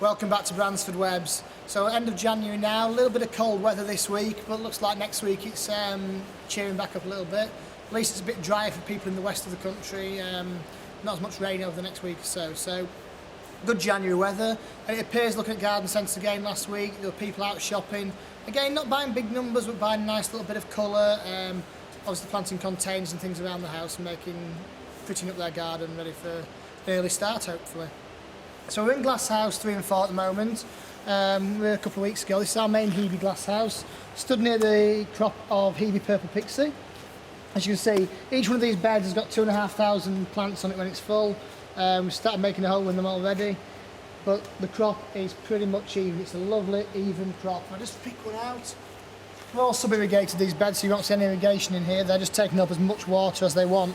Welcome back to Bransford Webs. So end of January now, a little bit of cold weather this week, but looks like next week it's cheering back up a little bit. At least it's a bit drier for people in the west of the country, not as much rain over the next week or so. So good January weather, and it appears, looking at garden centres again last week, there were people out shopping. Again, not buying big numbers, but buying a nice little bit of colour, obviously planting containers and things around the house and putting up their garden ready for an early start hopefully. So we're in glass house 3 and 4 at the moment. We're a couple of weeks ago. This is our main Hebe glass house. Stood near the crop of Hebe purple pixie. As you can see, each one of these beds has got 2,500 plants on it when it's full. We've started making a hole in them already, but the crop is pretty much even. It's a lovely, even crop. I'll just pick one out. We've all sub-irrigated these beds, so you won't see any irrigation in here. They're just taking up as much water as they want,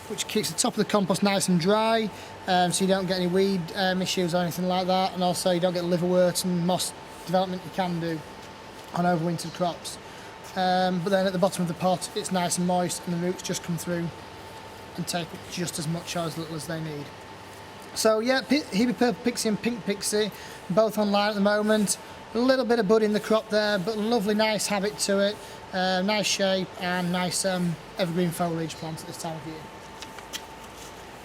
which keeps the top of the compost nice and dry, so you don't get any weed issues or anything like that, and also you don't get liverwort and moss development you can do on overwintered crops. But then at the bottom of the pot it's nice and moist, and the roots just come through and take up just as much or as little as they need. So yeah, Hebe purple pixie and pink pixie, both online at the moment. A little bit of bud in the crop there, but lovely nice habit to it, nice shape and nice evergreen foliage plant at this time of year.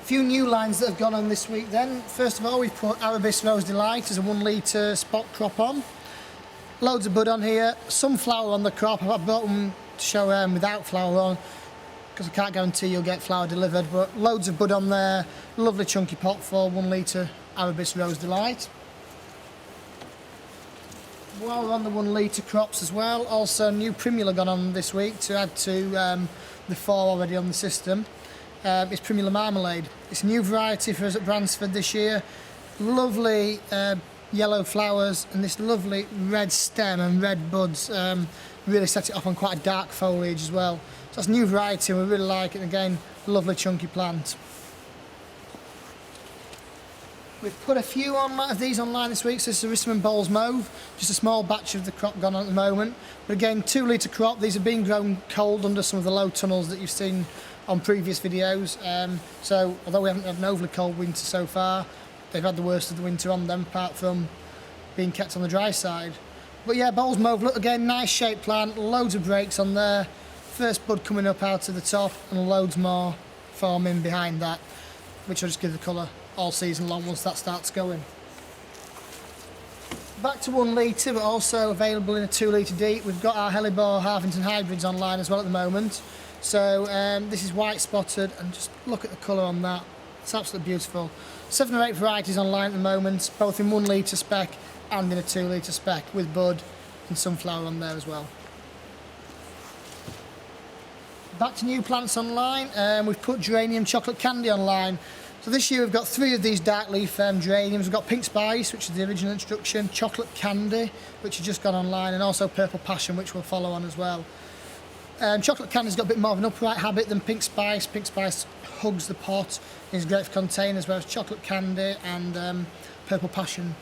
Few new lines that have gone on this week then. First of all, we've put Arabis Rose Delight as a 1 litre spot crop on. Loads of bud on here, some flower on the crop. I've brought them to show without flower on, because I can't guarantee you'll get flower delivered, but loads of bud on there. Lovely chunky pot for 1 litre Arabis Rose Delight. While we're on the 1 litre crops as well, also new Primula gone on this week to add to the 4 already on the system. It's Primula Marmalade. It's a new variety for us at Bransford this year. Lovely yellow flowers and this lovely red stem and red buds really set it off on quite a dark foliage as well. So that's a new variety and we really like it. And again, lovely chunky plant. We've put a few of these online this week. So this is Risman Bowles Mauve, just a small batch of the crop gone on at the moment. But again, 2 litre crop. These are being grown cold under some of the low tunnels that you've seen on previous videos. So although we haven't had an overly cold winter so far, they've had the worst of the winter on them, apart from being kept on the dry side. But yeah, Bowles Mauve, look again, nice shaped plant, loads of breaks on there. First bud coming up out of the top and loads more forming behind that, which will just give the colour all season long once that starts going. Back to 1 litre, but also available in a 2 litre deep. We've got our Hellebore Harvington hybrids online as well at the moment. So this is white spotted, and just look at the colour on that. It's absolutely beautiful. 7 or 8 varieties online at the moment, both in 1 litre spec and in a 2 litre spec, with bud and sunflower on there as well. Back to new plants online, we've put Geranium Chocolate Candy online. So this year we've got 3 of these dark leaf geraniums. We've got Pink Spice, which is the original introduction, Chocolate Candy, which has just gone online, and also Purple Passion, which will follow on as well. Chocolate Candy's got a bit more of an upright habit than Pink Spice. Pink Spice hugs the pot, is great for containers, whereas Chocolate Candy and Purple Passion,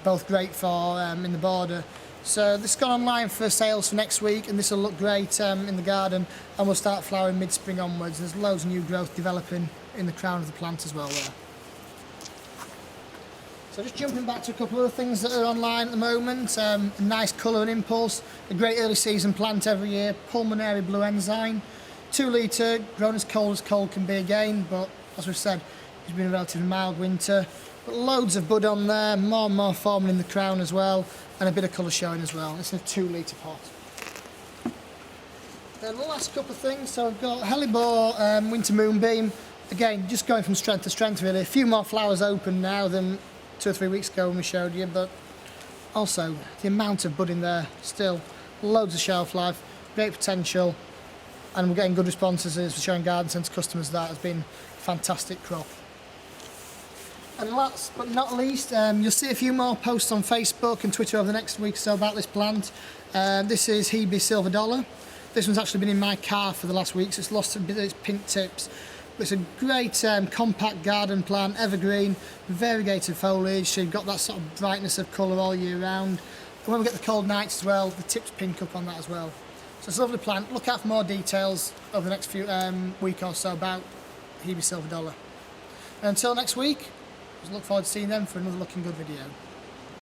both great for in the border. So this has gone online for sales for next week, and this will look great in the garden, and will start flowering mid-spring onwards. There's loads of new growth developing in the crown of the plant as well there. So just jumping back to a couple of other things that are online at the moment. A nice colour and impulse, a great early season plant every year, Pulmonary Blue Enzyme. 2 litre, grown as cold can be again, but as we've said, it's been a relatively mild winter. But loads of bud on there, more and more forming in the crown as well, and a bit of colour showing as well. It's in a 2 litre pot. Then the last couple of things, so I've got Hellebore Winter Moonbeam. Again, just going from strength to strength really. A few more flowers open now than 2 or 3 weeks ago when we showed you, but also the amount of bud in there, still loads of shelf life, great potential, and we're getting good responses as we're showing garden centre customers that has been a fantastic crop. And last but not least, you'll see a few more posts on Facebook and Twitter over the next week or so about this plant. This is Hebe Silver Dollar. This one's actually been in my car for the last week, so it's lost a bit of its pink tips. It's a great compact garden plant, evergreen, variegated foliage, so you've got that sort of brightness of colour all year round. And when we get the cold nights as well, the tips pink up on that as well. So it's a lovely plant. Look out for more details over the next few week or so about Hebe Silver Dollar. And until next week, I look forward to seeing them for another looking good video.